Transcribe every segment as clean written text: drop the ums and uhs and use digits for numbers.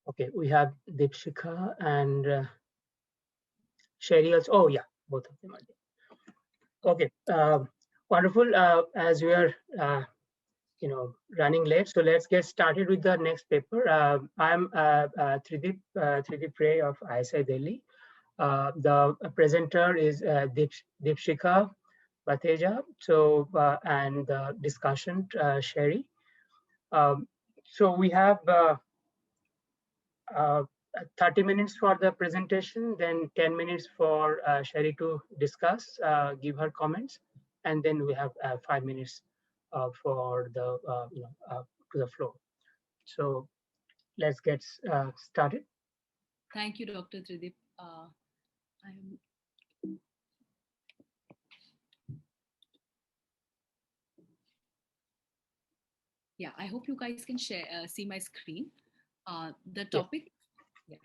Okay, we have Deepshikha and Sherry also. Oh yeah, both of them are there. Okay, wonderful. As we are, running late, so let's get started with the next paper. I'm Trideep Ray of ISI Delhi. The presenter is Deepshikha Batheja. So and the discussion, Sherry. Um, so we have uh, 30 minutes for the presentation, then 10 minutes for Sherry to discuss, give her comments, and then we have 5 minutes for the to the floor. So let's get started. Thank you, Dr. Trideep. I hope you guys can share, see my screen. The topic. Yeah.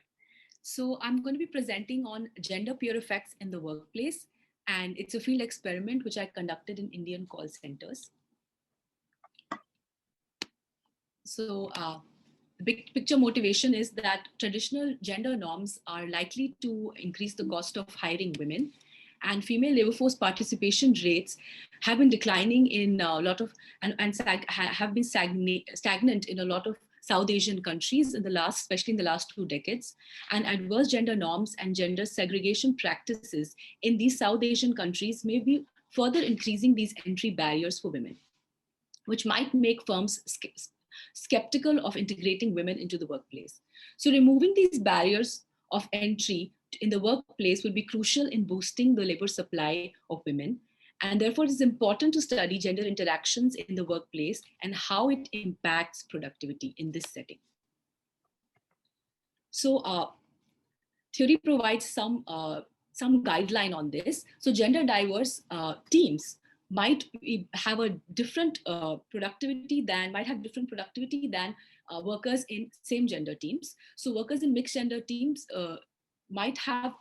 So I'm going to be presenting on gender peer effects in the workplace, and it's a field experiment which I conducted in Indian call centers. So the big picture motivation is that traditional gender norms are likely to increase the cost of hiring women, and female labor force participation rates have been declining in a lot of have been stagnant in a lot of South Asian countries in the last, especially in the last 2 decades. And adverse gender norms and gender segregation practices in these South Asian countries may be further increasing these entry barriers for women, which might make firms skeptical of integrating women into the workplace. So removing these barriers of entry in the workplace will be crucial in boosting the labor supply of women. And therefore, it is important to study gender interactions in the workplace and how it impacts productivity in this setting. So theory provides some guideline on this. So gender diverse teams might have a different productivity than workers in same gender teams. So workers in mixed gender teams might have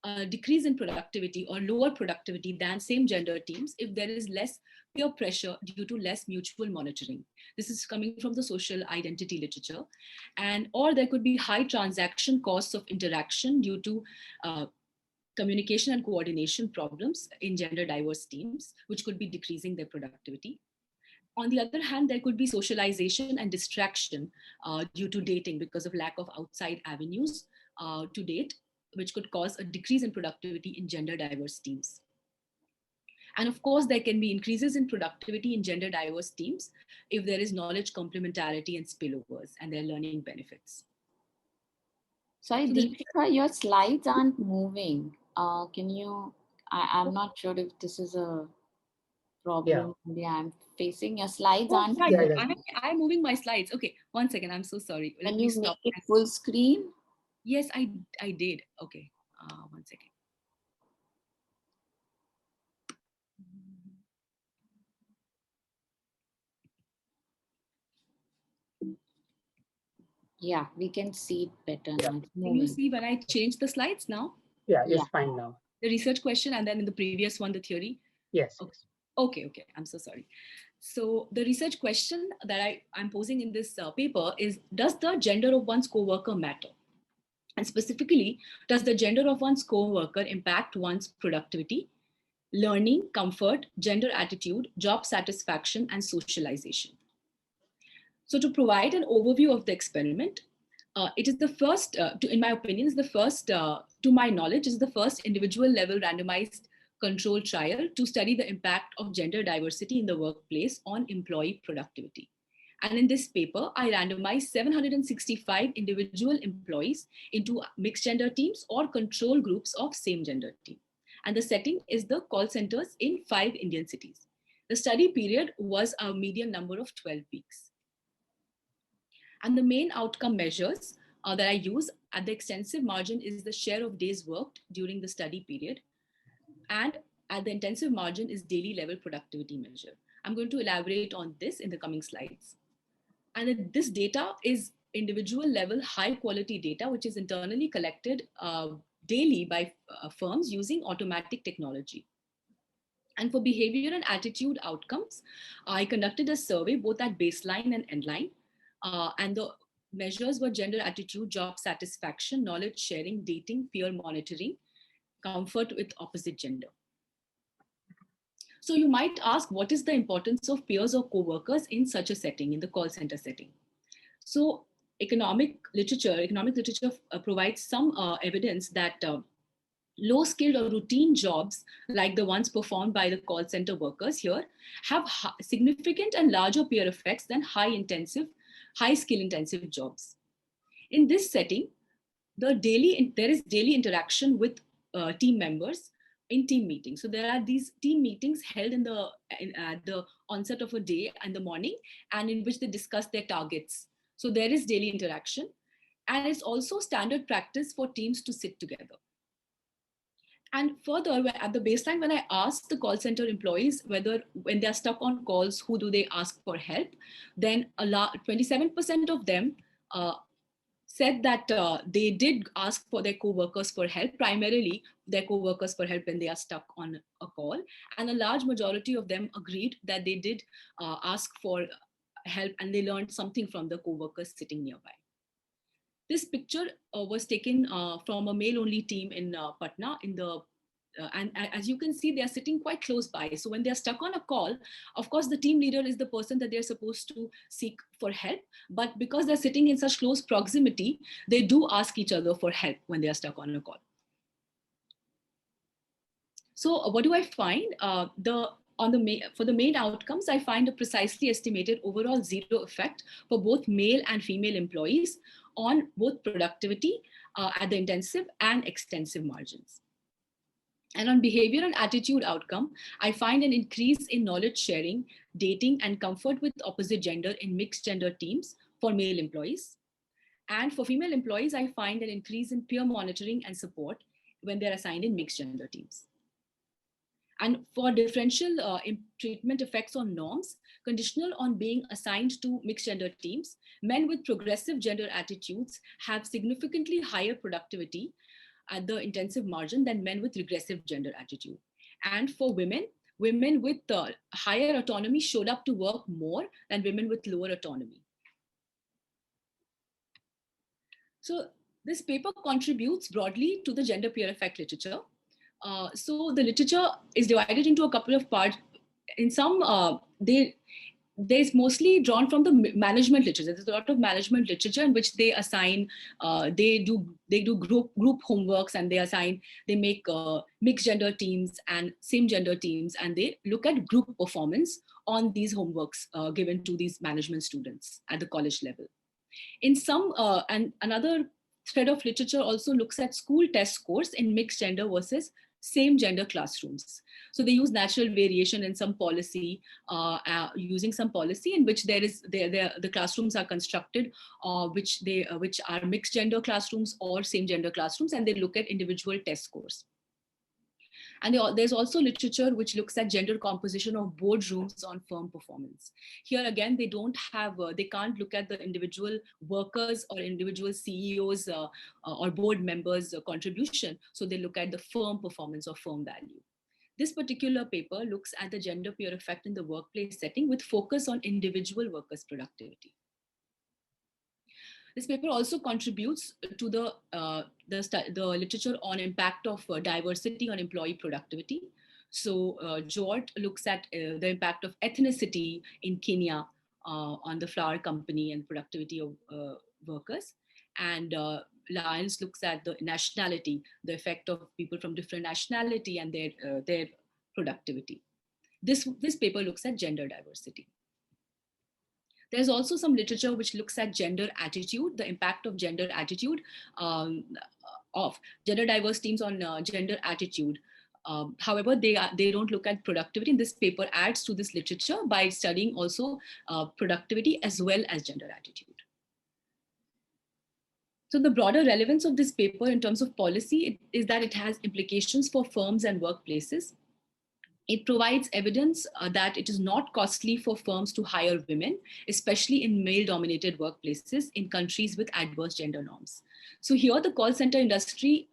a decrease in productivity or lower productivity than same gender teams if there is less peer pressure due to less mutual monitoring. This is coming from the social identity literature. And or there could be high transaction costs of interaction due to communication and coordination problems in gender diverse teams, which could be decreasing their productivity. On the other hand, there could be socialization and distraction due to dating because of lack of outside avenues to date, which could cause a decrease in productivity in gender diverse teams. And of course, there can be increases in productivity in gender diverse teams if there is knowledge complementarity and spillovers and their learning benefits. Sorry, Deepshikha, your slides aren't moving. Can you, I'm not sure if this is a problem I'm facing. Your slides aren't moving. I'm moving my slides. Okay, 1 second. I'm so sorry. Can you make it full screen? Yes, I did. Okay, 1 second. Yeah, we can see it better now. Can you see when I change the slides now? Yeah, it's fine now. The research question and then in the previous one, the theory? Yes. Okay. I'm so sorry. So the research question that I'm posing in this paper is, does the gender of one's co-worker matter? And specifically, does the gender of one's co-worker impact one's productivity, learning, comfort, gender attitude, job satisfaction, and socialization? So to provide an overview of the experiment, it is the first, in my opinion, to my knowledge, is the first individual level randomized control trial to study the impact of gender diversity in the workplace on employee productivity. And in this paper, I randomized 765 individual employees into mixed gender teams or control groups of same gender team. And the setting is the call centers in 5 Indian cities. The study period was a median number of 12 weeks. And the main outcome measures that I use at the extensive margin is the share of days worked during the study period. And at the intensive margin is daily level productivity measure. I'm going to elaborate on this in the coming slides. And this data is individual level high quality data, which is internally collected daily by firms using automatic technology. And for behavior and attitude outcomes, I conducted a survey both at baseline and endline. And measures were gender attitude, job satisfaction, knowledge sharing, dating, peer monitoring, comfort with opposite gender. So you might ask, what is the importance of peers or co-workers in such a setting, in the call center setting? So economic literature provides some evidence that low-skilled or routine jobs, like the ones performed by the call center workers here, have significant and larger peer effects than high-skill intensive jobs. In this setting, there is daily interaction with team members in team meetings. So there are these team meetings held at the onset of a day in the morning, and in which they discuss their targets. So there is daily interaction, and it's also standard practice for teams to sit together. And further, at the baseline, when I asked the call center employees whether when they're stuck on calls, who do they ask for help, then 27% of them said that they did ask for their co-workers for help, primarily their co-workers for help when they are stuck on a call. And a large majority of them agreed that they did ask for help, and they learned something from the co-workers sitting nearby. This picture was taken from a male-only team in Patna and as you can see, they are sitting quite close by. So when they're stuck on a call, of course, the team leader is the person that they're supposed to seek for help. But because they're sitting in such close proximity, they do ask each other for help when they are stuck on a call. So what do I find? For the main outcomes, I find a precisely estimated overall zero effect for both male and female employees on both productivity at the intensive and extensive margins. And on behavior and attitude outcome, I find an increase in knowledge sharing, dating, and comfort with opposite gender in mixed gender teams for male employees. And for female employees, I find an increase in peer monitoring and support when they're assigned in mixed gender teams. And for differential treatment effects on norms, conditional on being assigned to mixed gender teams, men with progressive gender attitudes have significantly higher productivity at the intensive margin than men with regressive gender attitude. And for women with higher autonomy showed up to work more than women with lower autonomy. So this paper contributes broadly to the gender peer effect literature. So the literature is divided into a couple of parts. In some, there's mostly drawn from the management literature. There's a lot of management literature in which they assign, they do group homeworks, and they make mixed gender teams and same gender teams, and they look at group performance on these homeworks given to these management students at the college level. In some, and another thread of literature also looks at school test scores in mixed gender versus same gender classrooms. So they use natural variation in some policy, using some policy in which the classrooms are constructed, which are mixed gender classrooms or same gender classrooms, and they look at individual test scores. And there's also literature which looks at gender composition of boardrooms on firm performance. Here again, they can't look at the individual workers or individual CEOs or board members' contribution. So they look at the firm performance or firm value. This particular paper looks at the gender peer effect in the workplace setting with focus on individual workers' productivity. This paper also contributes to the literature on impact of diversity on employee productivity. So Jort looks at the impact of ethnicity in Kenya on the flour company and productivity of workers. And Lyons looks at the nationality, the effect of people from different nationality and their productivity. This paper looks at gender diversity. There's also some literature which looks at gender attitude, the impact of gender attitude, of gender diverse teams on gender attitude. However, they don't look at productivity. And this paper adds to this literature by studying also productivity as well as gender attitude. So the broader relevance of this paper in terms of policy is that it has implications for firms and workplaces. It provides evidence that it is not costly for firms to hire women, especially in male-dominated workplaces in countries with adverse gender norms. So here the call center industry,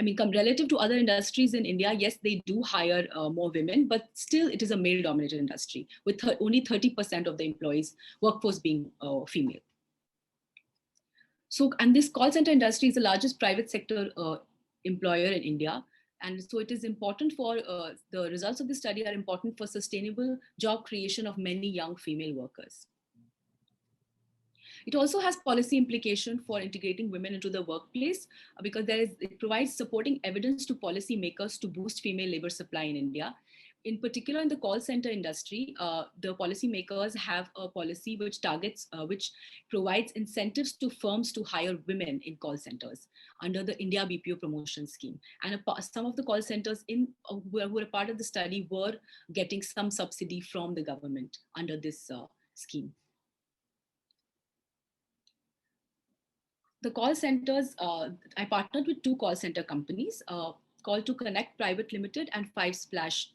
relative to other industries in India, yes, they do hire more women, but still it is a male-dominated industry with only 30% of the employees' workforce being female. So, and this call center industry is the largest private sector employer in India. And so it is important for the results of this study are important for sustainable job creation of many young female workers. It also has policy implication for integrating women into the workplace because it provides supporting evidence to policymakers to boost female labor supply in India. In particular, in the call center industry, the policymakers have a policy which which provides incentives to firms to hire women in call centers under the India BPO promotion scheme. And some of the call centers who were a part of the study were getting some subsidy from the government under this scheme. The call centers, I partnered with 2 call center companies, Call to Connect Private Limited and 5 Splash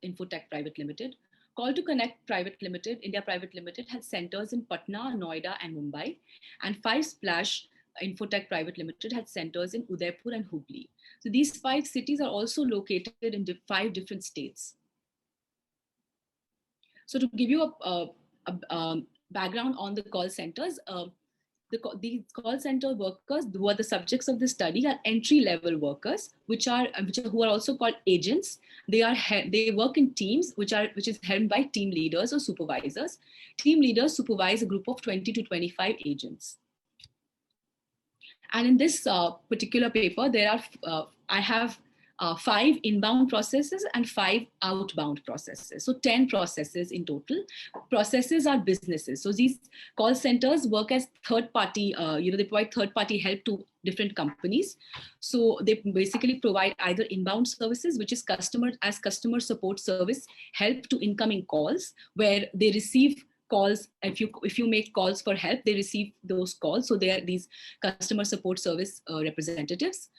Infotech Private Limited. Call to Connect Private Limited, India Private Limited, has centers in Patna, Noida, and Mumbai. And 5 Splash Infotech Private Limited had centers in Udaipur and Hubli. So these 5 cities are also located in 5 different states. So to give you a background on the call centers, these call center workers who are the subjects of this study are entry-level workers, who are also called agents. They work in teams which is held by team leaders or supervisors. Team leaders supervise a group of 20 to 25 agents. And in this particular paper, I have 5 inbound processes and 5 outbound processes. So 10 processes in total. Processes are businesses. So these call centers work as third-party, they provide third-party help to different companies. So they basically provide either inbound services, which is customer support service, help to incoming calls, where they receive calls. If you make calls for help, they receive those calls. So they are these customer support service representatives.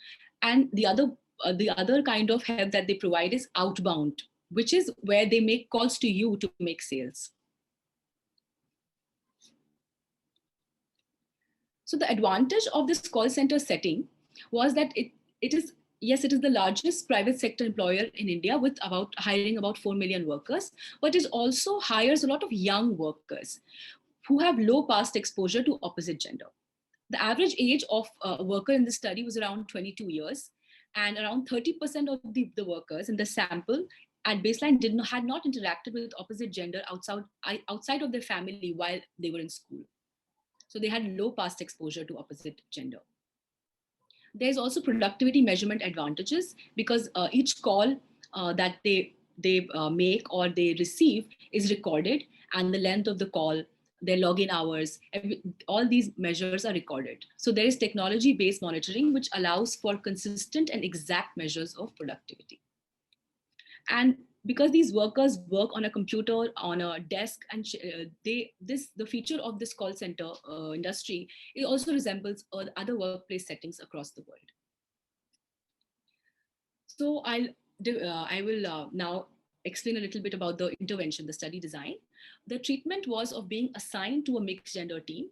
And the other kind of help that they provide is outbound, which is where they make calls to you to make sales. So the advantage of this call center setting was that it is the largest private sector employer in India with hiring about 4 million workers, but it also hires a lot of young workers who have low past exposure to opposite gender. The average age of a worker in this study was around 22 years. And around 30% of the workers in the sample at baseline had not interacted with opposite gender outside of their family while they were in school. So they had low past exposure to opposite gender. There's also productivity measurement advantages because each call that they make or they receive is recorded, and the length of the call, their login hours, all these measures are recorded. So there is technology-based monitoring, which allows for consistent and exact measures of productivity. And because these workers work on a computer, on a desk, and the feature of this call center industry, it also resembles other workplace settings across the world. So I will now explain a little bit about the intervention, the study design. The treatment was of being assigned to a mixed gender team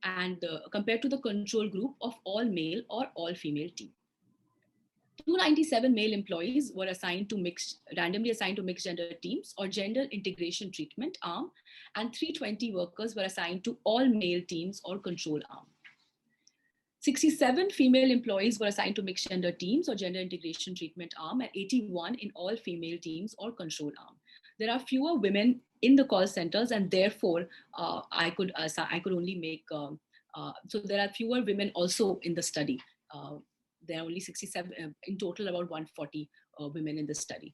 and compared to the control group of all male or all female team. 297 male employees were randomly assigned to mixed gender teams or gender integration treatment arm, and 320 workers were assigned to all male teams or control arm. 67 female employees were assigned to mixed gender teams or gender integration treatment arm, and 81 in all female teams or control arm. There are fewer women in the call centers, and therefore I could only make, so there are fewer women also in the study. There are only 67, in total about 140 women in the study.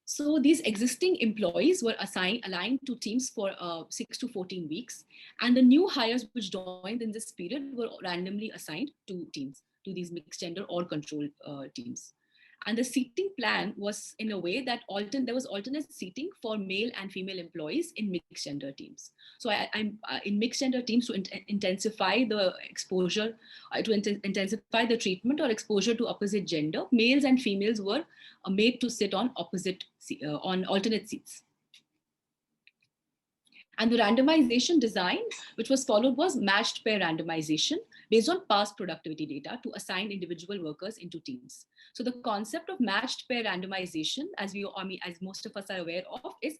So these existing employees were aligned to teams for 6 to 14 weeks. And the new hires which joined in this period were randomly assigned to teams, to these mixed gender or control teams. And the seating plan was in a way that there was alternate seating for male and female employees in mixed gender teams. So I'm in mixed gender teams to intensify the exposure, to intensify the treatment or exposure to opposite gender. Males and females were made to sit on alternate seats. And the randomization design, which was followed, was matched pair randomization. based on past productivity data to assign individual workers into teams. So the concept of matched pair randomization, as most of us are aware of, is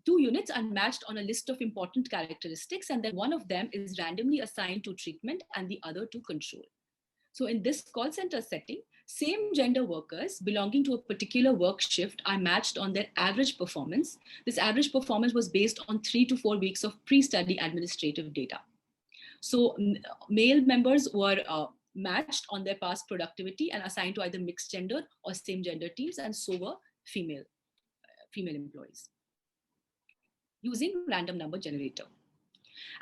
two units are matched on a list of important characteristics, and then one of them is randomly assigned to treatment and the other to control. So in this call center setting, same gender workers belonging to a particular work shift are matched on their average performance. This average performance was based on 3 to 4 weeks of pre-study administrative data. So male members were matched on their past productivity and assigned to either mixed gender or same gender teams, and so were female employees using random number generator.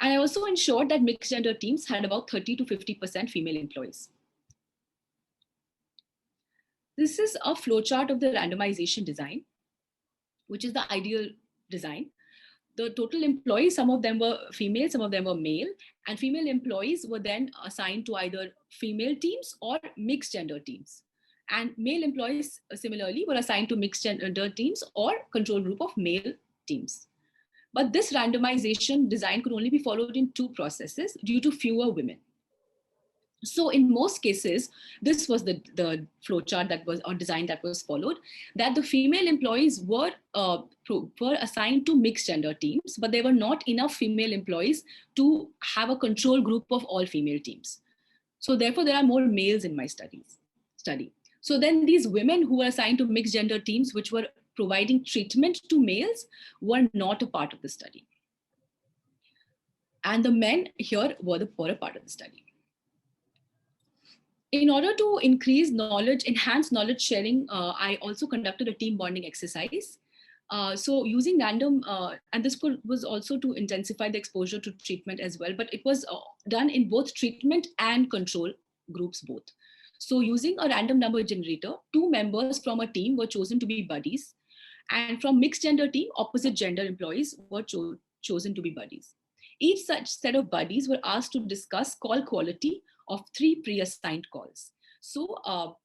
And I also ensured that mixed gender teams had about 30 to 50% female employees. This is a flowchart of the randomization design, which is the ideal design. The total employees, some of them were female, some of them were male, and female employees were then assigned to either female teams or mixed gender teams. And male employees similarly were assigned to mixed gender teams or control group of male teams. But this randomization design could only be followed in 2 processes due to fewer women. So in most cases, this was the flowchart that was, or design that was followed, that the female employees were assigned to mixed gender teams, but there were not enough female employees to have a control group of all female teams. So therefore, there are more males in my study. So then these women who were assigned to mixed gender teams, which were providing treatment to males, were not a part of the study. And the men here were a part of the study. In order to increase knowledge, enhance knowledge sharing, I also conducted a team bonding exercise. So using random, and this was also to intensify the exposure to treatment as well, but it was done in both treatment and control groups both. So using a random number generator, 2 members from a team were chosen to be buddies, and from mixed gender team, opposite gender employees were chosen to be buddies. Each such set of buddies were asked to discuss call quality of 3 pre-assigned calls. So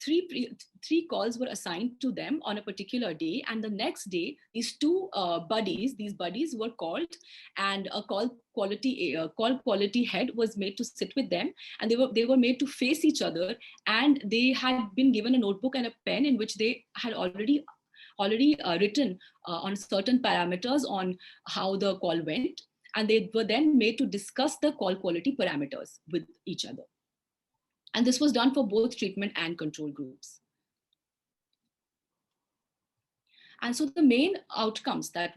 3 calls were assigned to them on a particular day, and the next day, these 2 buddies were called, and a call quality head was made to sit with them, and they were made to face each other, and they had been given a notebook and a pen in which they had already written on certain parameters on how the call went, and they were then made to discuss the call quality parameters with each other. And this was done for both treatment and control groups. And so the main outcomes that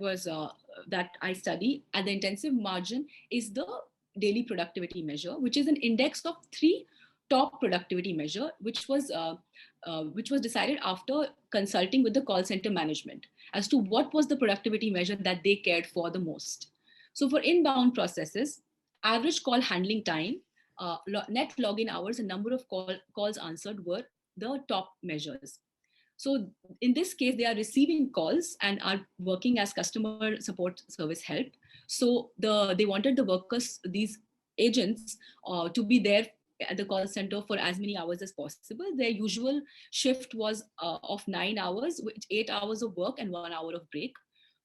I study at the intensive margin is the daily productivity measure, which is an index of 3 top productivity measure, which was decided after consulting with the call center management as to what was the productivity measure that they cared for the most. So for inbound processes, average call handling time, net login hours, and number of calls answered were the top measures. So in this case, they are receiving calls and are working as customer support service help. So they wanted the workers, these agents, to be there at the call center for as many hours as possible. Their usual shift was of 9 hours, with 8 hours of work and 1 hour of break.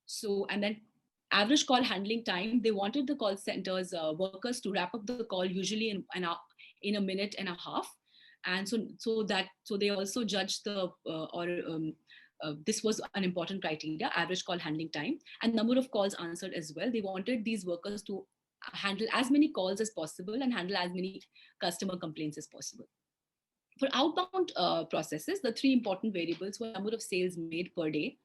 So, and then average call handling time, they wanted the call centers workers to wrap up the call usually in a minute and a half. And so they also judged this was an important criteria, average call handling time, and number of calls answered as well. They wanted these workers to handle as many calls as possible and handle as many customer complaints as possible. For outbound processes, the 3 important variables were number of sales made per day.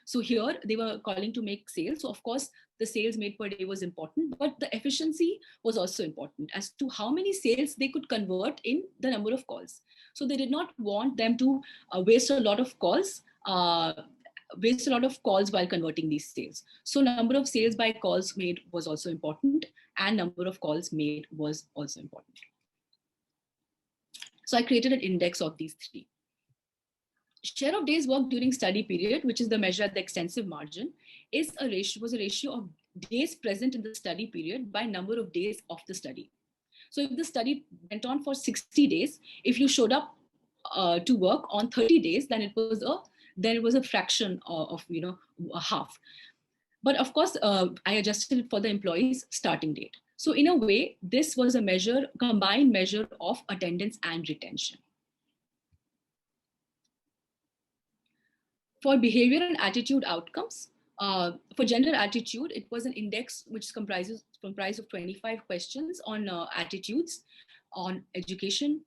So here they were calling to make sales. So of course, the sales made per day was important, but the efficiency was also important as to how many sales they could convert in the number of calls. So they did not want them to waste a lot of calls while converting these sales. So number of sales by calls made was also important, and number of calls made was also important. So I created an index of these 3. Share of days worked during study period, which is the measure at the extensive margin, was a ratio of days present in the study period by number of days of the study. So if the study went on for 60 days, if you showed up to work on 30 days, then it was a fraction of a half. But of course, I adjusted it for the employee's starting date. So in a way, this was a combined measure of attendance and retention. For behavior and attitude outcomes, for gender attitude, it was an index which comprised of 25 questions on attitudes, on education,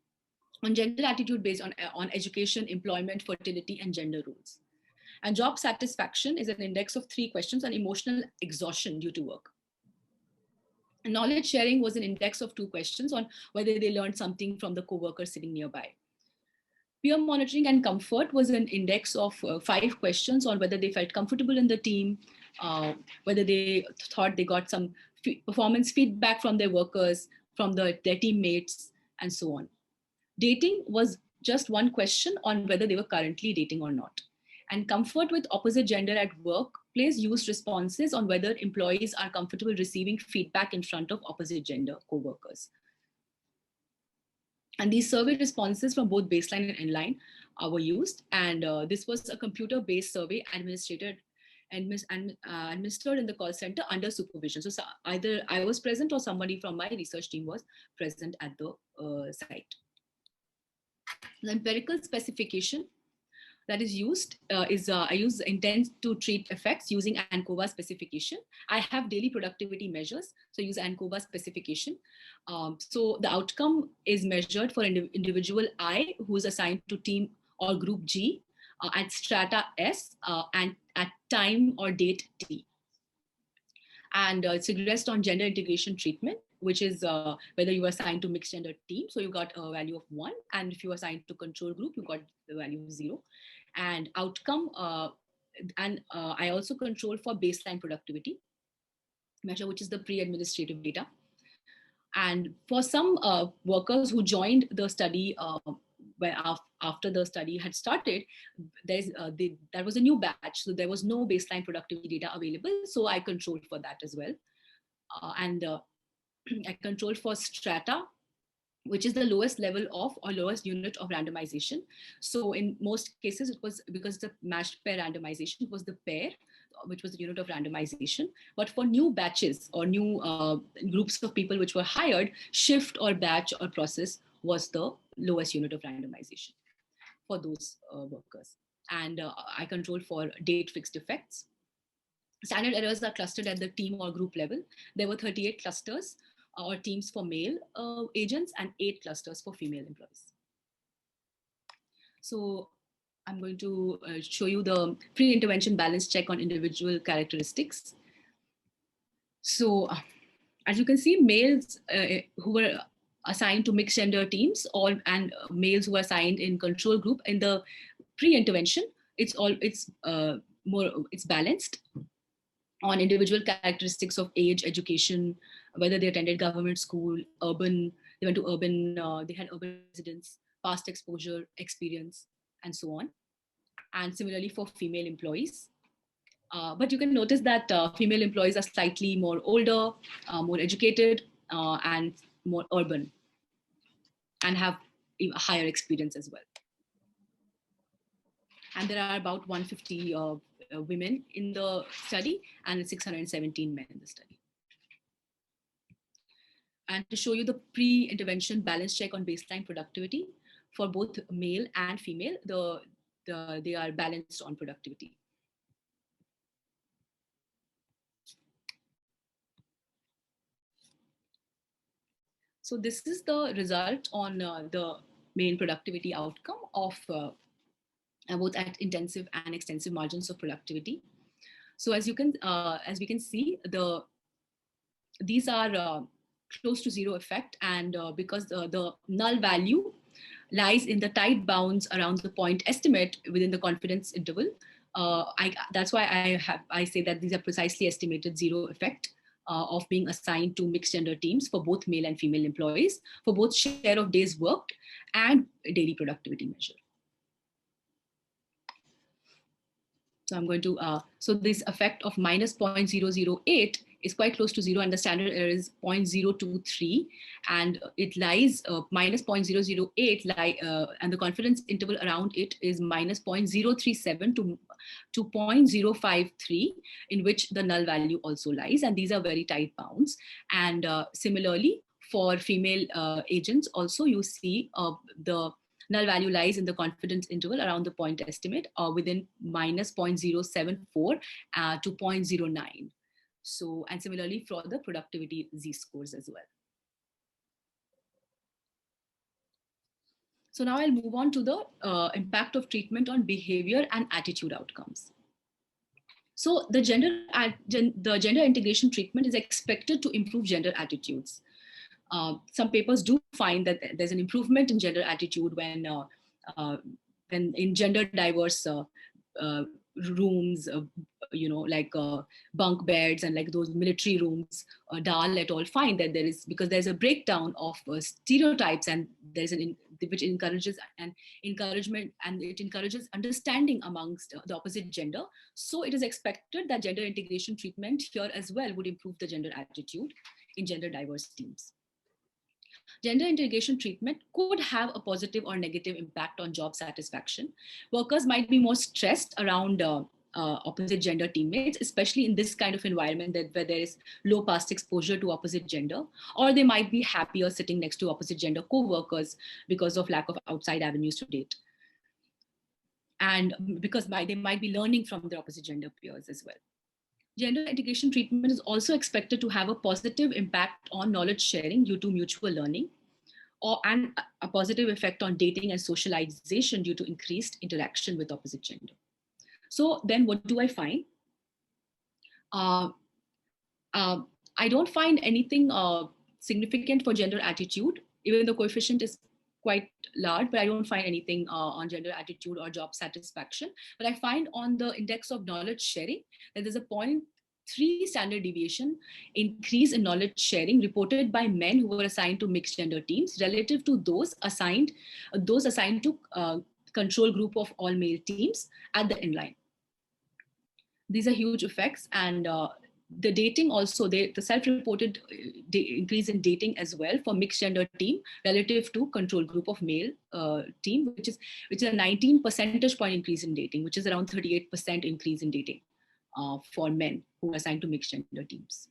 on gender attitude based on education, employment, fertility, and gender roles. And job satisfaction is an index of 3 questions on emotional exhaustion due to work. And knowledge sharing was an index of 2 questions on whether they learned something from the co-worker sitting nearby. Peer monitoring and comfort was an index of 5 questions on whether they felt comfortable in the team, whether they thought they got some performance feedback from their workers, from their teammates, and so on. Dating was just 1 question on whether they were currently dating or not. And comfort with opposite gender at workplace used responses on whether employees are comfortable receiving feedback in front of opposite gender co-workers. And these survey responses from both baseline and endline were used. And this was a computer-based survey administered in the call center under supervision. So either I was present or somebody from my research team was present at the site. The empirical specification that is used I use intent to treat effects using ANCOVA specification. I have daily productivity measures, so use ANCOVA specification. So the outcome is measured for individual I, who is assigned to team or group G at strata S and at time or date T. And it's regressed on gender integration treatment, which is whether you are assigned to mixed gender team, so you got a value of 1, and if you are assigned to control group, you got the value of 0. And outcome, I also control for baseline productivity measure, which is the pre-administrative data. And for some workers who joined the study after the study had started, that was a new batch, so there was no baseline productivity data available, so I controlled for that as well. I controlled for strata, which is the lowest level of or lowest unit of randomization. So in most cases, it was because it's a matched pair randomization, it was the pair, which was the unit of randomization. But for new batches or new groups of people which were hired, shift or batch or process was the lowest unit of randomization for those workers. And I controlled for date fixed effects. Standard errors are clustered at the team or group level. There were 38 clusters or teams for male agents and 8 clusters for female employees. So I'm going to show you the pre-intervention balance check on individual characteristics. So as you can see, males who were assigned to mixed gender teams and males who were assigned in control group in the pre-intervention, it's balanced on individual characteristics of age, education, whether they attended government school, urban, they went to urban, they had urban residence, past exposure, experience, and so on. And similarly for female employees. But you can notice that female employees are slightly more older, more educated, and more urban, and have a higher experience as well. And there are about 150 women in the study and 617 men in the study. And to show you the pre-intervention balance check on baseline productivity for both male and female, they are balanced on productivity. So this is the result on the main productivity outcome of both at intensive and extensive margins of productivity. So as we can see, these are close to 0 effect, and because the null value lies in the tight bounds around the point estimate within the confidence interval. That's why I say that these are precisely estimated 0 effect of being assigned to mixed gender teams for both male and female employees, for both share of days worked and daily productivity measure. So I'm going to, so this effect of minus 0.008 is quite close to 0, and the standard error is 0.023, and it lies minus 0.008, and the confidence interval around it is minus 0.037 to to 0.053, in which the null value also lies. And these are very tight bounds. And similarly, for female agents, also you see the null value lies in the confidence interval around the point estimate within minus 0.074 to 0.09. So, and similarly for the productivity Z-scores as well. So now I'll move on to the impact of treatment on behavior and attitude outcomes. So the gender integration treatment is expected to improve gender attitudes. Some papers do find that there's an improvement in gender attitude when in gender diverse rooms, like bunk beds and like those military rooms. Dahl et al. Find that because there's a breakdown of stereotypes, and there's which encourages and encouragement, and it encourages understanding amongst the opposite gender. So it is expected that gender integration treatment here as well would improve the gender attitude in gender diverse teams. Gender integration treatment could have a positive or negative impact on job satisfaction. Workers might be more stressed around opposite gender teammates, especially in this kind of environment where there is low past exposure to opposite gender, or they might be happier sitting next to opposite gender co-workers because of lack of outside avenues to date. And because they might be learning from their opposite gender peers as well. Gender integration treatment is also expected to have a positive impact on knowledge sharing due to mutual learning, and a positive effect on dating and socialization due to increased interaction with opposite gender. So then what do I find? I don't find anything significant for gender attitude, even though the coefficient is quite large, but I don't find anything on gender attitude or job satisfaction. But I find on the index of knowledge sharing that there's a 0.3 standard deviation increase in knowledge sharing reported by men who were assigned to mixed gender teams relative to those assigned to control group of all male teams at the inline. These are huge effects, and the dating also, the self-reported increase in dating as well for mixed gender team relative to control group of male team, which is a 19 percentage point increase in dating, which is around 38% increase in dating for men who are assigned to mixed gender teams.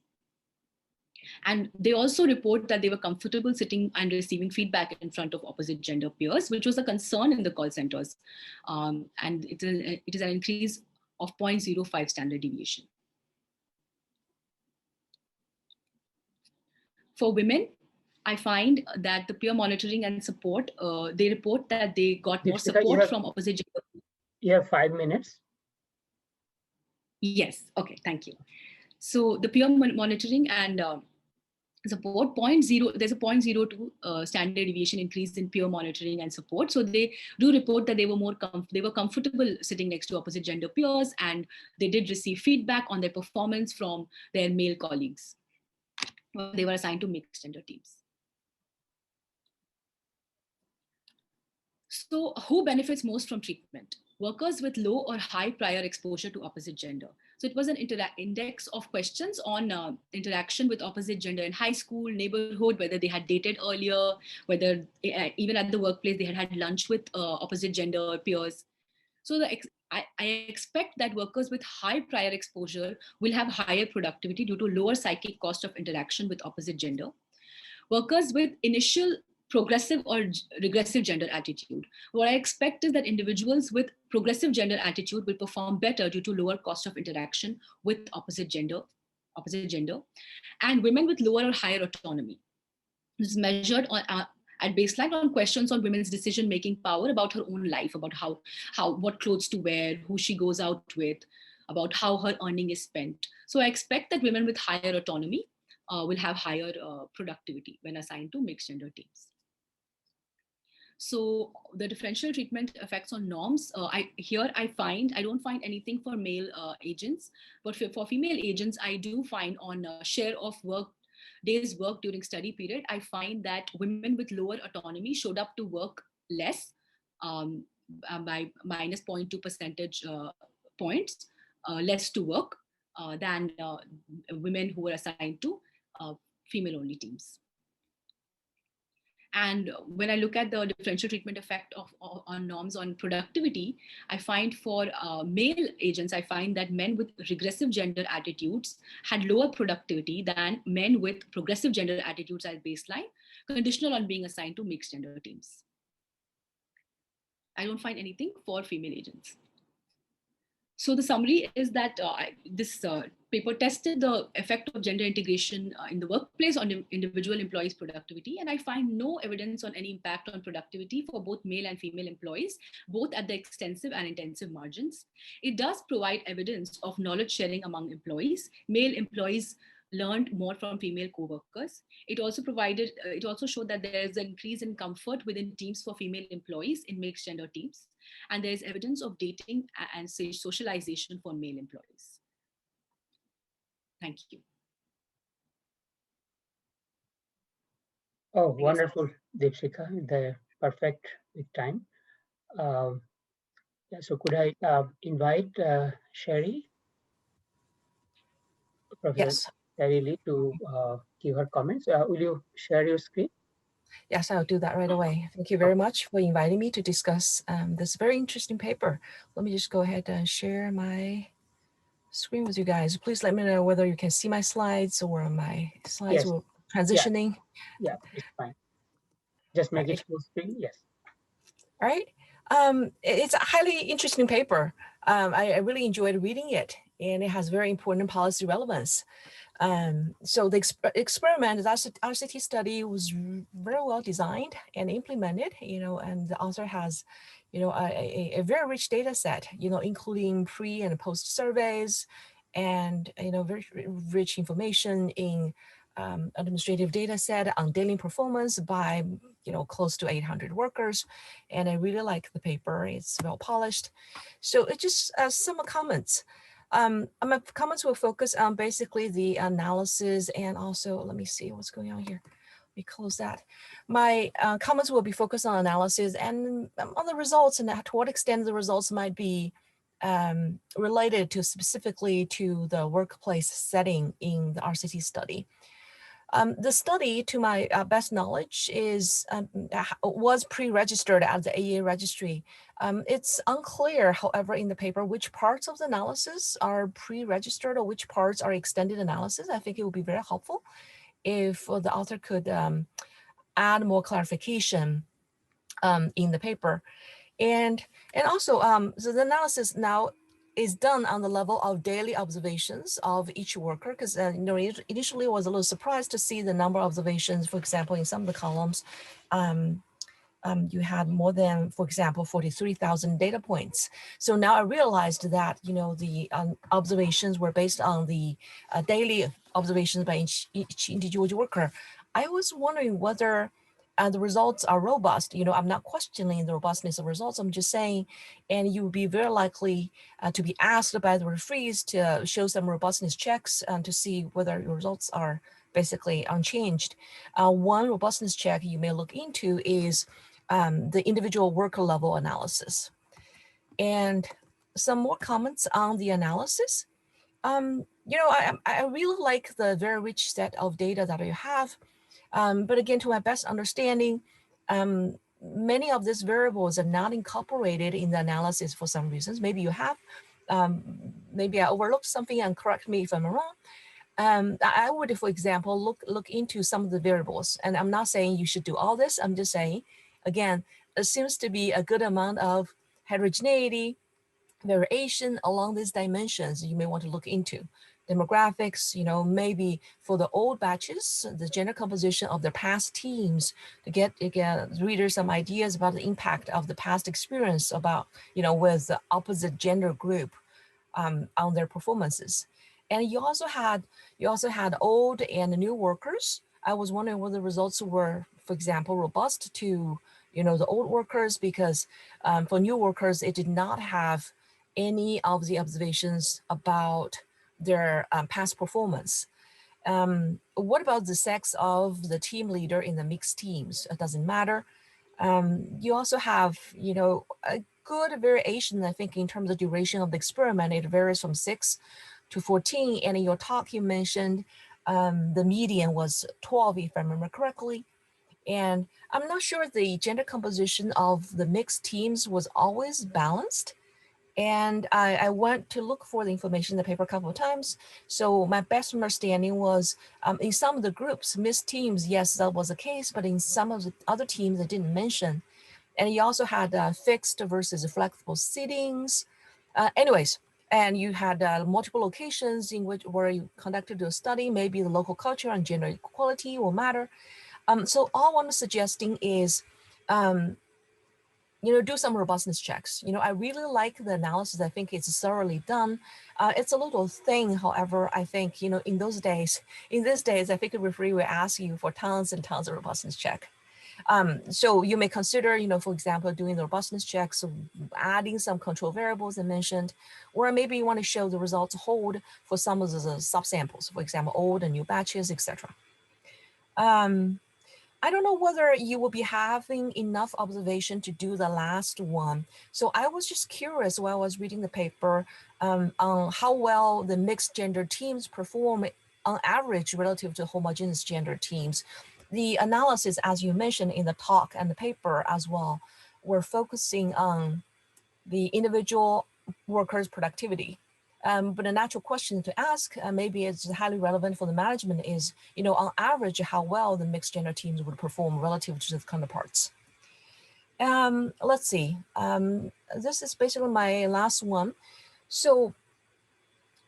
And they also report that they were comfortable sitting and receiving feedback in front of opposite gender peers, which was a concern in the call centers. And it is an increase of 0.05 standard deviation. For women, I find that the peer monitoring and support, they report that they got more support from opposite gender. You have 5 minutes. Yes, okay, thank you. So the peer monitoring and support, there's a 0.02 standard deviation increase in peer monitoring and support. So they do report that they were comfortable sitting next to opposite gender peers, and they did receive feedback on their performance from their male colleagues. They were assigned to mixed gender teams. So who benefits most from treatment? Workers with low or high prior exposure to opposite gender. So it was an index of questions on interaction with opposite gender in high school, neighborhood, whether they had dated earlier, whether even at the workplace they had lunch with opposite gender peers. So I expect that workers with high prior exposure will have higher productivity due to lower psychic cost of interaction with opposite gender. Workers with initial progressive or regressive gender attitude. What I expect is that individuals with progressive gender attitude will perform better due to lower cost of interaction with opposite gender, and women with lower or higher autonomy. This is measured at baseline on questions on women's decision-making power about her own life, about what clothes to wear, who she goes out with, about how her earning is spent. So I expect that women with higher autonomy will have higher productivity when assigned to mixed gender teams. So the differential treatment effects on norms, I don't find anything for male agents, but for female agents, I do find on share of work, days work during study period, I find that women with lower autonomy showed up to work less by minus 0.2 percentage points, less to work than women who were assigned to female-only teams. And when I look at the differential treatment effect on norms on productivity, I find for male agents, I find that men with regressive gender attitudes had lower productivity than men with progressive gender attitudes at baseline, conditional on being assigned to mixed gender teams. I don't find anything for female agents. So the summary is that this paper tested the effect of gender integration in the workplace on individual employees' productivity, and I find no evidence on any impact on productivity for both male and female employees, both at the extensive and intensive margins. It does provide evidence of knowledge sharing among employees. Male employees learned more from female co-workers. It also showed that there is an increase in comfort within teams for female employees in mixed gender teams. And there is evidence of dating and socialization for male employees. Thank you. Oh, wonderful, Deepshikha, the perfect with time. Yeah, so could I invite Sherry, Professor Yes. Sherry Lee, to give her comments? Will you share your screen? Yes, I'll do that right away. Thank you very much for inviting me to discuss this very interesting paper. Let me just go ahead and share my screen with you guys. Please let me know whether you can see my slides or my slides Yes. will transitioning. Yeah, it's fine. Just make it full screen. Yes. All right. It's a highly interesting paper. I really enjoyed reading it, and it has very important policy relevance. So the experiment, the RCT study, was very well designed and implemented, and the author has, a very rich data set, including pre and post surveys, and, very rich information in administrative data set on daily performance by, close to 800 workers. And I really like the paper. It's well polished. So it just some comments. My comments will focus on basically the analysis, and also, let me see what's going on here. Let me close that. My comments will be focused on analysis and on the results, and to what extent the results might be related to specifically to the workplace setting in the RCT study. The study, to my best knowledge, was pre-registered at the AEA registry. It's unclear, however, in the paper, which parts of the analysis are pre-registered or which parts are extended analysis. I think it would be very helpful if the author could add more clarification in the paper. And also, so the analysis now is done on the level of daily observations of each worker, because initially I was a little surprised to see the number of observations. For example, in some of the columns, you had more than, for example, 43,000 data points. So now I realized that the observations were based on the daily observations by each individual worker. I was wondering whether the results are robust. I'm not questioning the robustness of results. I'm just saying, and you would be very likely to be asked by the referees to show some robustness checks to see whether your results are basically unchanged. One robustness check you may look into is the individual worker level analysis. And some more comments on the analysis. I really like the very rich set of data that you have. But again, to my best understanding, many of these variables are not incorporated in the analysis for some reasons. Maybe you have, maybe I overlooked something, and correct me if I'm wrong. I would, for example, look into some of the variables. And I'm not saying you should do all this. I'm just saying, again, there seems to be a good amount of heterogeneity, variation along these dimensions you may want to look into. Demographics, maybe for the old batches, the gender composition of their past teams, to get readers some ideas about the impact of the past experience about, with the opposite gender group on their performances. And you also had old and new workers. I was wondering whether the results were, for example, robust to, the old workers, because for new workers, it did not have any of the observations about their past performance. What about the sex of the team leader in the mixed teams? It doesn't matter. You also have, a good variation, I think, in terms of duration of the experiment. It varies from 6 to 14. And in your talk, you mentioned the median was 12, if I remember correctly. And I'm not sure the gender composition of the mixed teams was always balanced. And I went to look for the information in the paper a couple of times. So my best understanding was in some of the groups, mixed teams, yes, that was the case, but in some of the other teams, I didn't mention. And you also had fixed versus flexible seatings. Anyways, and you had multiple locations in which where you conducted the study, maybe the local culture and gender equality will matter. So all I'm suggesting is, do some robustness checks. I really like the analysis. I think it's thoroughly done. It's a little thing, however, I think, in these days, I think a referee will ask you for tons and tons of robustness check. So you may consider, for example, doing the robustness checks, adding some control variables I mentioned, or maybe you want to show the results hold for some of the subsamples, for example, old and new batches, etc. I don't know whether you will be having enough observation to do the last one. So I was just curious while I was reading the paper on how well the mixed gender teams perform on average relative to homogeneous gender teams. The analysis, as you mentioned in the talk and the paper as well, were focusing on the individual workers' productivity. But a natural question to ask, maybe it's highly relevant for the management, is, on average, how well the mixed gender teams would perform relative to the counterparts. Let's see. This is basically my last one. So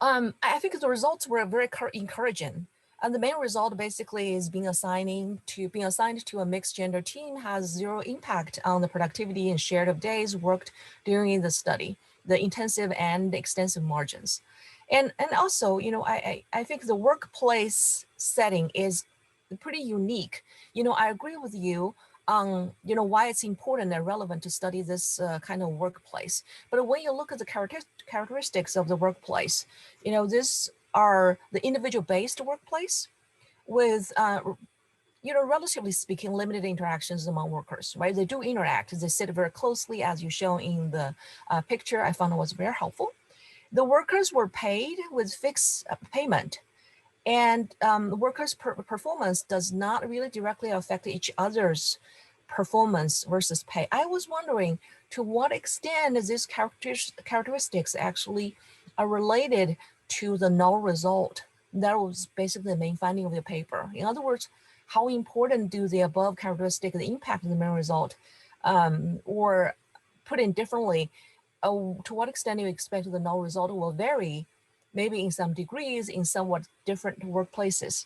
I think the results were very encouraging. And the main result basically is being assigned to a mixed gender team has zero impact on the productivity and share of days worked during the study, the intensive and extensive margins. And also, I think the workplace setting is pretty unique. I agree with you on, why it's important and relevant to study this kind of workplace. But when you look at the characteristics of the workplace, these are the individual-based workplace with, relatively speaking, limited interactions among workers, right? They do interact, they sit very closely, as you show in the picture. I found it was very helpful. The workers were paid with fixed payment, and the workers' performance does not really directly affect each other's performance versus pay. I was wondering to what extent is these characteristics actually are related to the null result. That was basically the main finding of the paper. In other words, how important do the above characteristics impact the main result? Or put in differently, to what extent do you expect the null result will vary, maybe in some degrees, in somewhat different workplaces?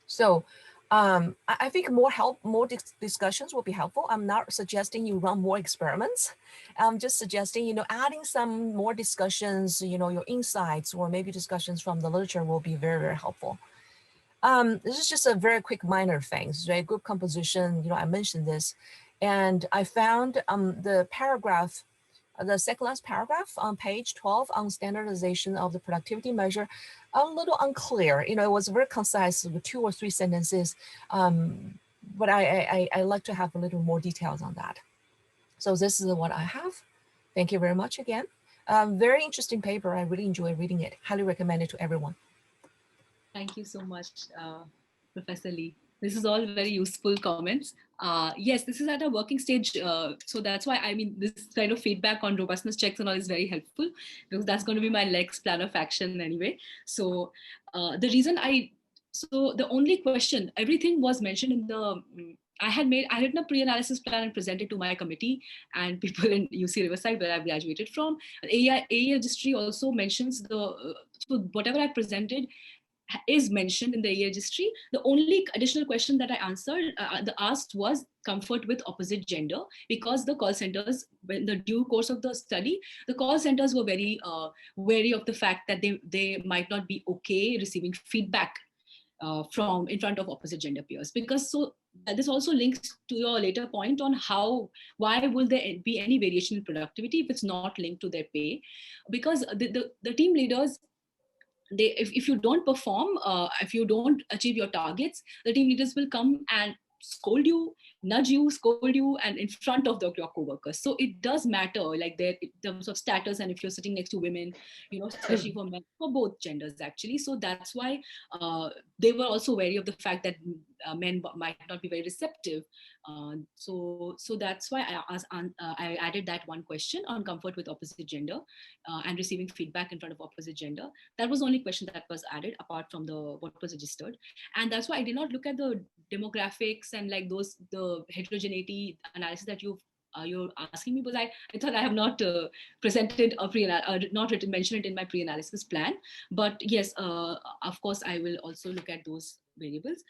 So I think more discussions will be helpful. I'm not suggesting you run more experiments. I'm just suggesting, adding some more discussions, your insights, or maybe discussions from the literature will be very, very helpful. This is just a very quick minor things, right? Group composition, I mentioned this, and I found the paragraph, the second last paragraph on page 12 on standardization of the productivity measure, a little unclear. It was very concise with 2 or 3 sentences, but I like to have a little more details on that. So this is what I have. Thank you very much again. Very interesting paper. I really enjoy reading it. Highly recommend it to everyone. Thank you so much, Professor Lee. This is all very useful comments. Yes, this is at a working stage. So that's why, this kind of feedback on robustness checks and all is very helpful, because that's going to be my next plan of action anyway. So the only question, everything was mentioned in the, I had written a pre-analysis plan and presented to my committee and people in UC Riverside, where I graduated from. AE registry also mentions so whatever I presented is mentioned in the AE registry. The only additional question that I asked was comfort with opposite gender, because the call centers, in the due course of the study, the call centers were very wary of the fact that they might not be okay receiving feedback from in front of opposite gender peers, because this also links to your later point on why will there be any variation in productivity if it's not linked to their pay, because the team leaders, if you don't perform, if you don't achieve your targets, the team leaders will come and scold you, nudge you, scold you, and in front of your co-workers. So it does matter, like in terms of status, and if you're sitting next to women, especially for men, for both genders actually. So that's why they were also wary of the fact that men might not be very receptive. So that's why I added that one question on comfort with opposite gender and receiving feedback in front of opposite gender. That was the only question that was added apart from what was registered. And that's why I did not look at the demographics and like the heterogeneity analysis that you're asking me, because I thought I have not presented not mentioned it in my pre-analysis plan. But yes, of course, I will also look at those variables.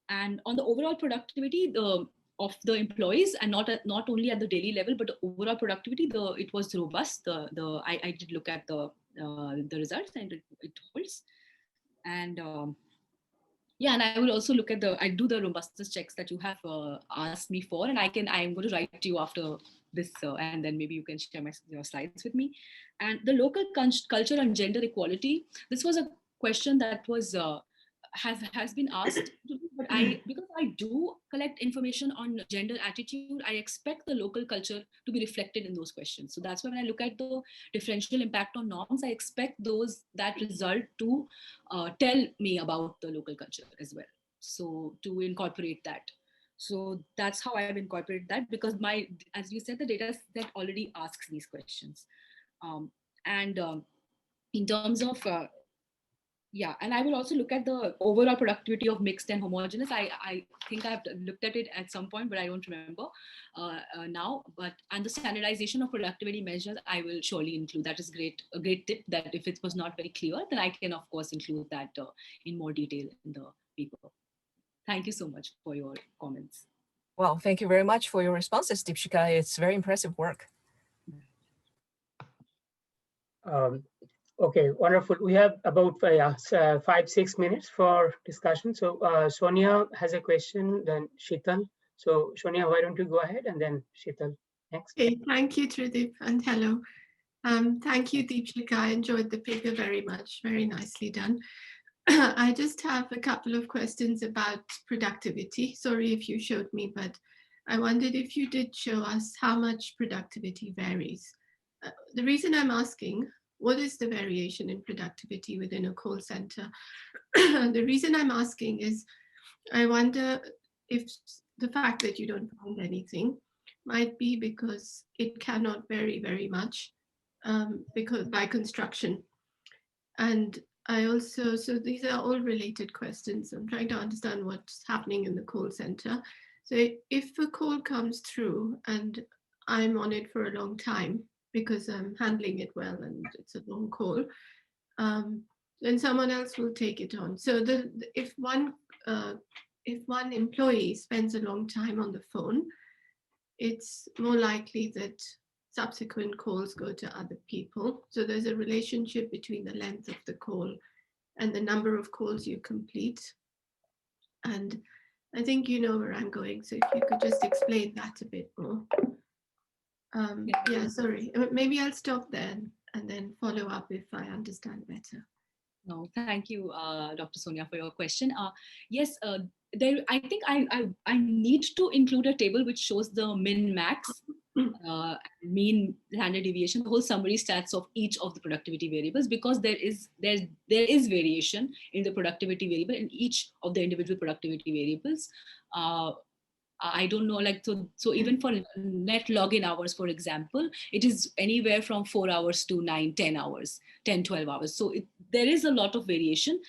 And on the overall productivity of the employees, and not only at the daily level, but the overall productivity, it was robust. I did look at the results, and it holds. And yeah, and I will also look at I do the robustness checks that you have asked me for, and I'm going to write to you after this, and then maybe you can share your slides with me. And the local culture and gender equality, this was a question that was has been asked to me, but because I do collect information on gender attitude, I expect the local culture to be reflected in those questions. So that's why when I look at the differential impact on norms, I expect that result to tell me about the local culture as well. So to incorporate that. So that's how I have incorporated that, because as you said, the data set already asks these questions. In terms of yeah, and I will also look at the overall productivity of mixed and homogeneous. I think I've looked at it at some point, but I don't remember now. And the standardization of productivity measures, I will surely include. That is a great tip, that if it was not very clear, then I can of course include that in more detail in the paper. Thank you so much for your comments. Well, thank you very much for your responses, Deepshikha. It's very impressive work. Okay, wonderful. We have about 5-6 minutes for discussion. So Sonia has a question, then Sheetal. So Sonia, why don't you go ahead, and then Sheetal next. Okay, thank you, Tridip, and hello. Thank you, Deepshikha. I enjoyed the paper very much. Very nicely done. I just have a couple of questions about productivity. Sorry if you showed me, but I wondered if you did show us how much productivity varies. The reason I'm asking, what is the variation in productivity within a call center? The reason I'm asking is, I wonder if the fact that you don't find anything might be because it cannot vary very much because by construction. And I also, so these are all related questions. I'm trying to understand what's happening in the call center. So if a call comes through and I'm on it for a long time because I'm handling it well and it's a long call, then someone else will take it on. So if one employee spends a long time on the phone, it's more likely that subsequent calls go to other people. So there's a relationship between the length of the call and the number of calls you complete. And I think you know where I'm going. So if you could just explain that a bit more. Yeah, sorry. Maybe I'll stop there and then follow up if I understand better. No, thank you, Dr. Sonia, for your question. Yes, I think I need to include a table which shows the min-max, mean standard deviation, the whole summary stats of each of the productivity variables, because there is variation in the productivity variable in each of the individual productivity variables. I don't know, like, so even for net login hours, for example, it is anywhere from 4 hours to 9-10 hours, 10-12 hours. So there is a lot of variation.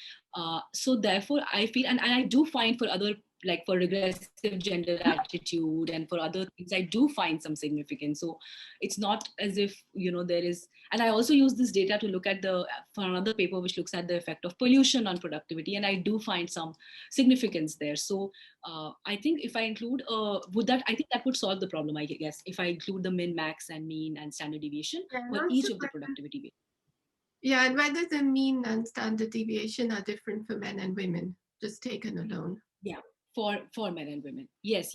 So therefore I feel, and I do find for other, like for regressive gender attitude and for other things, I do find some significance. So it's not as if, there is, and I also use this data to look at for another paper which looks at the effect of pollution on productivity, and I do find some significance there. So I think if I include, I think that would solve the problem, I guess, if I include the min, max and mean and standard deviation for each of the productivity variables. Yeah, and whether the mean and standard deviation are different for men and women, just taken alone. Yeah, for men and women. Yes,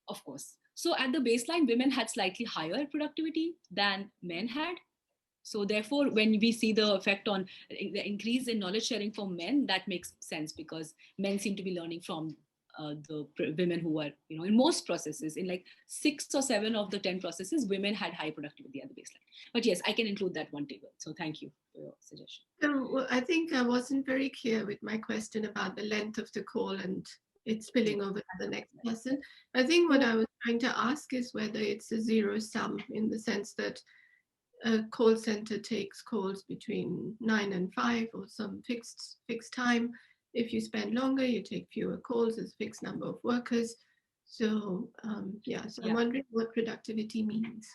of course. So at the baseline, women had slightly higher productivity than men had. So therefore, when we see the effect on the increase in knowledge sharing for men, that makes sense, because men seem to be learning from the women who are, in most processes, in like 6 or 7 of the 10 processes, women had high productivity at the baseline. But yes, I can include that one table. So thank you for your suggestion. So I think I wasn't very clear with my question about the length of the call and it's spilling over to the next person. I think what I was trying to ask is whether it's a zero sum, in the sense that a call center takes calls between 9 and 5 or some fixed time. If you spend longer, you take fewer calls, there's a fixed number of workers. So so I'm wondering what productivity means.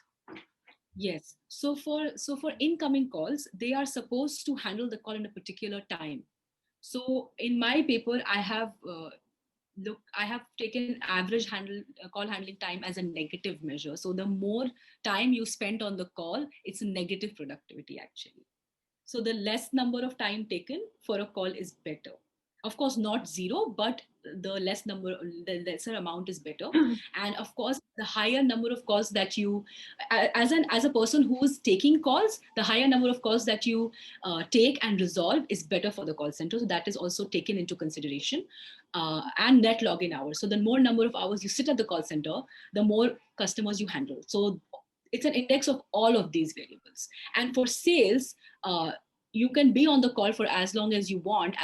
Yes. So for incoming calls, they are supposed to handle the call in a particular time. So in my paper, I have taken average call handling time as a negative measure. So the more time you spend on the call, it's a negative productivity actually. So the less number of time taken for a call is better. Of course, not zero, but the lesser amount is better. And of course, the higher number of calls that you, as a person who is taking calls, the higher number of calls that you take and resolve is better for the call center. So that is also taken into consideration. And net login hours. So the more number of hours you sit at the call center, the more customers you handle. So it's an index of all of these variables. And for sales, you can be on the call for as long as you want,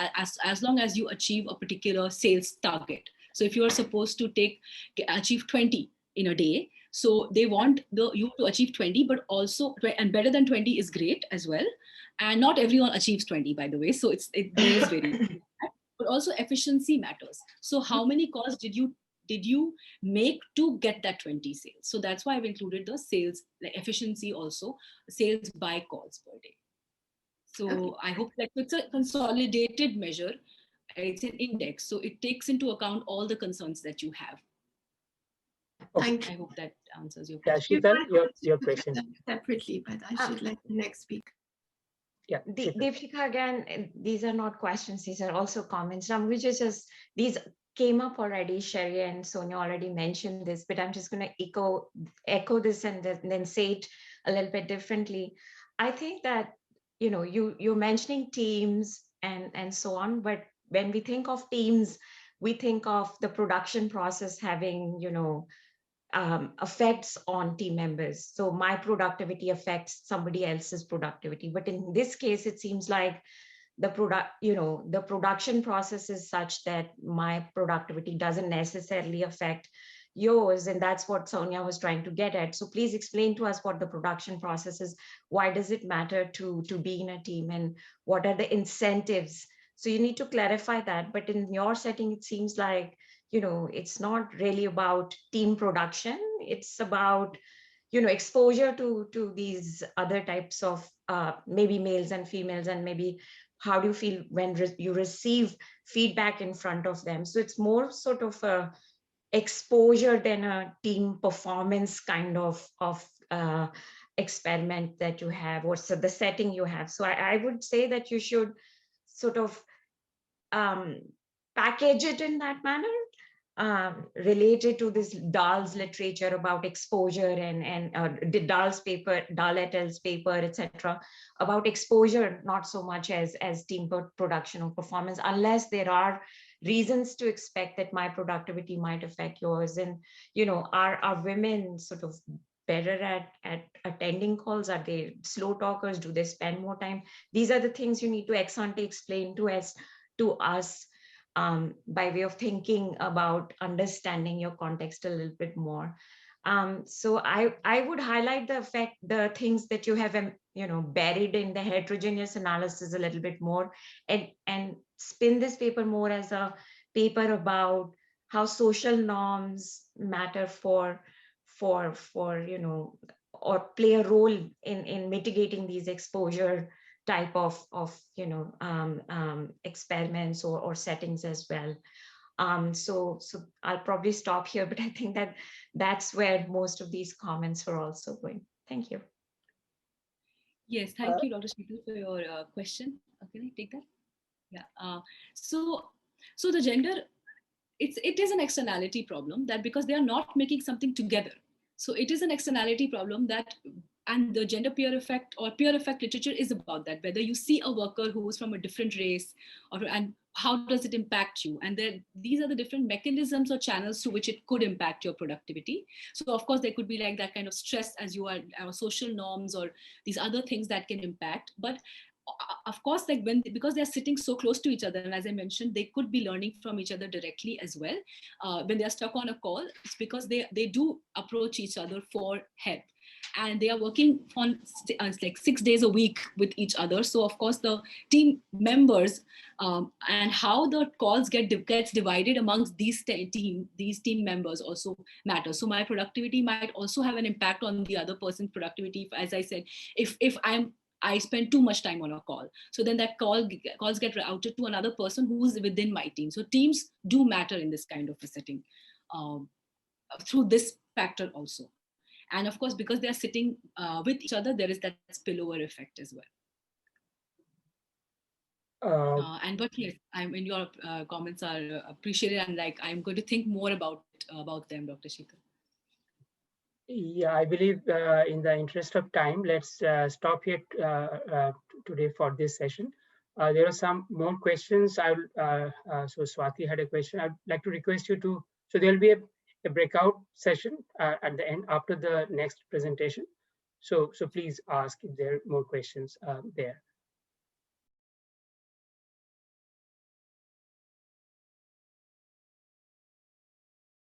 as long as you achieve a particular sales target. So if you're supposed to achieve 20 in a day, so they want you to achieve 20, but also, and better than 20 is great as well. And not everyone achieves 20, by the way. So there is variation. But also efficiency matters. So how many calls did you make to get that 20 sales? So that's why I've included the sales, like efficiency also, sales by calls per day. So okay. I hope that it's a consolidated measure. It's an index. So it takes into account all the concerns that you have. Okay. I hope that answers your question. Yeah, Sheetal, your question. Separately, but I should let the next speak. Yeah, Deepshikha, again, these are not questions, these are also comments. These came up already. Sherry and Sonia already mentioned this, but I'm just going to echo this and then say it a little bit differently. I think that, you're mentioning teams and so on, but when we think of teams, we think of the production process having, effects on team members. So my productivity affects somebody else's productivity. But in this case, it seems like the production process is such that my productivity doesn't necessarily affect yours. And that's what Sonia was trying to get at. So please explain to us what the production process is. Why does it matter to be in a team, and what are the incentives? So you need to clarify that. But in your setting, it seems like, it's not really about team production. It's about, exposure to these other types of maybe males and females, and maybe how do you feel when you receive feedback in front of them. So it's more sort of a exposure than a team performance kind of experiment that you have, or so the setting you have. So I would say that you should sort of package it in that manner, related to this Dahl's literature about exposure and Dahl's paper, Dahl et al.'s paper, etc., about exposure, not so much as team production or performance, unless there are reasons to expect that my productivity might affect yours. And, are women sort of better at attending calls? Are they slow talkers? Do they spend more time? These are the things you need to ex ante explain to us, by way of thinking about understanding your context a little bit more. So I would highlight the things that you have, buried in the heterogeneous analysis a little bit more, and spin this paper more as a paper about how social norms matter for or play a role in mitigating these exposure type of experiments or settings as well. So I'll probably stop here, but I think that's where most of these comments were also going. Thank you. Yes, thank you, Dr. Sheetal, for your question. Can I take that? Yeah. So the gender, it is an externality problem, that because they are not making something together. So it is an externality problem and the gender peer effect or peer effect literature is about that, whether you see a worker who is from a different race, and how does it impact you? And these are the different mechanisms or channels through which it could impact your productivity. So of course, there could be like that kind of stress as you are, our social norms or these other things that can impact. But of course, like because they're sitting so close to each other, and as I mentioned, they could be learning from each other directly as well. When they're stuck on a call, it's because they do approach each other for help, and they are working on like 6 days a week with each other. So of course the team members and how the calls gets divided amongst these team members also matters. So my productivity might also have an impact on the other person's productivity. As I said, if I spend too much time on a call, so then that calls get routed to another person who's within my team. So teams do matter in this kind of a setting through this factor also. And of course, because they are sitting with each other, there is that spillover effect as well. But yes, I mean, your comments are appreciated, and like I'm going to think more about them, Dr. Shekhar. Yeah, I believe in the interest of time, let's stop here today for this session. There are some more questions. So Swati had a question. I'd like to request you to, so there'll be a breakout session at the end after the next presentation. So please ask if there are more questions there.